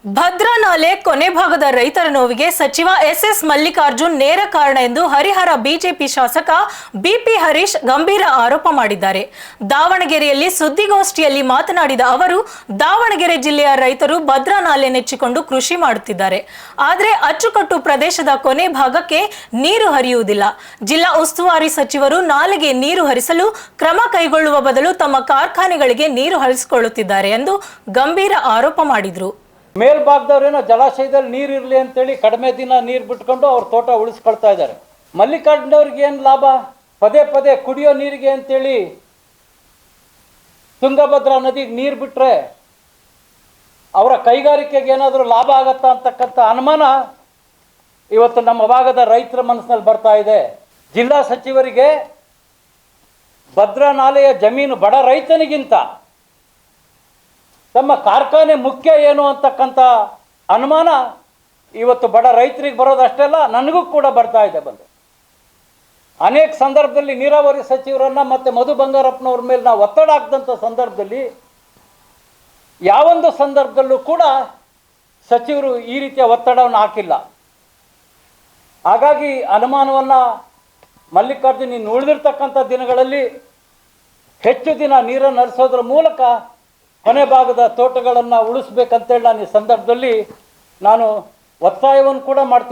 ಭದ್ರಾ ನಾಲೆ ಕೊನೆ ಭಾಗದ ರೈತರ ನೋವಿಗೆ ಸಚಿವ ಎಸ್ ಮಲ್ಲಿಕಾರ್ಜುನ್ ನೇರ ಕಾರಣ ಎಂದು ಹರಿಹರ ಬಿಜೆಪಿ ಶಾಸಕ ಬಿಪಿ ಹರೀಶ್ ಗಂಭೀರ ಆರೋಪ ಮಾಡಿದ್ದಾರೆ. ದಾವಣಗೆರೆಯಲ್ಲಿ ಸುದ್ದಿಗೋಷ್ಠಿಯಲ್ಲಿ ಮಾತನಾಡಿದ ಅವರು, ದಾವಣಗೆರೆ ಜಿಲ್ಲೆಯ ರೈತರು ಭದ್ರಾ ನಾಲೆ ನೆಚ್ಚಿಕೊಂಡು ಕೃಷಿ ಮಾಡುತ್ತಿದ್ದಾರೆ. ಆದರೆ ಅಚ್ಚುಕಟ್ಟು ಪ್ರದೇಶದ ಕೊನೆ ಭಾಗಕ್ಕೆ ನೀರು ಹರಿಯುವುದಿಲ್ಲ. ಜಿಲ್ಲಾ ಉಸ್ತುವಾರಿ ಸಚಿವರು ನಾಲೆಗೆ ನೀರು ಹರಿಸಲು ಕ್ರಮ ಕೈಗೊಳ್ಳುವ ಬದಲು ತಮ್ಮ ಕಾರ್ಖಾನೆಗಳಿಗೆ ನೀರು ಹರಿಸಿಕೊಳ್ಳುತ್ತಿದ್ದಾರೆ ಎಂದು ಗಂಭೀರ ಆರೋಪ ಮಾಡಿದರು. ಮೇಲ್ಭಾಗದವ್ರೇನೋ ಜಲಾಶಯದಲ್ಲಿ ನೀರು ಇರಲಿ ಅಂತೇಳಿ ಕಡಿಮೆ ದಿನ ನೀರು ಬಿಟ್ಕೊಂಡು ಅವ್ರ ತೋಟ ಉಳಿಸ್ಕೊಳ್ತಾ ಇದ್ದಾರೆ. ಮಲ್ಲಿಕಾರ್ಜುನವ್ರಿಗೆ ಏನು ಲಾಭ? ಪದೇ ಪದೇ ಕುಡಿಯೋ ನೀರಿಗೆ ಅಂತೇಳಿ ತುಂಗಭದ್ರಾ ನದಿಗೆ ನೀರು ಬಿಟ್ಟರೆ ಅವರ ಕೈಗಾರಿಕೆಗೆ ಏನಾದರೂ ಲಾಭ ಆಗತ್ತಾ ಅಂತಕ್ಕಂಥ ಅನುಮಾನ ಇವತ್ತು ನಮ್ಮ ಭಾಗದ ರೈತರ ಮನಸ್ಸಿನಲ್ಲಿ ಬರ್ತಾ ಇದೆ. ಜಿಲ್ಲಾ ಸಚಿವರಿಗೆ ಭದ್ರಾ ನಾಲೆಯ ಜಮೀನು ಬಡ ರೈತನಿಗಿಂತ ತಮ್ಮ ಕಾರ್ಖಾನೆ ಮುಖ್ಯ ಏನು ಅಂತಕ್ಕಂಥ ಅನುಮಾನ ಇವತ್ತು ಬಡ ರೈತರಿಗೆ ಬರೋದಷ್ಟೇ ಅಲ್ಲ, ನನಗೂ ಕೂಡ ಬರ್ತಾ ಇದೆ. ಅನೇಕ ಸಂದರ್ಭದಲ್ಲಿ ನೀರಾವರಿ ಸಚಿವರನ್ನ ಮತ್ತು ಮಧು ಬಂಗಾರಪ್ಪನವ್ರ ಮೇಲೆ ನಾವು ಒತ್ತಡ ಹಾಕಿದಂಥ ಸಂದರ್ಭದಲ್ಲಿ ಯಾವೊಂದು ಸಂದರ್ಭದಲ್ಲೂ ಕೂಡ ಸಚಿವರು ಈ ರೀತಿಯ ಒತ್ತಡವನ್ನು ಹಾಕಿಲ್ಲ. ಹಾಗಾಗಿ ಅನುಮಾನವನ್ನು ಮಲ್ಲಿಕಾರ್ಜುನ್ ಇನ್ನು ಉಳಿದಿರ್ತಕ್ಕಂಥ ದಿನಗಳಲ್ಲಿ ಹೆಚ್ಚು ದಿನ ನೀರನ್ನು ಹರಿಸೋದ್ರ ಮೂಲಕ ಕೊನೆ ಭಾಗದ ತೋಟಗಳನ್ನು ಉಳಿಸ್ಬೇಕಂತೇಳಿ ನಾನು ಈ ಸಂದರ್ಭದಲ್ಲಿ ಒತ್ತಾಯವನ್ನು ಕೂಡ ಮಾಡ್ತೀನಿ.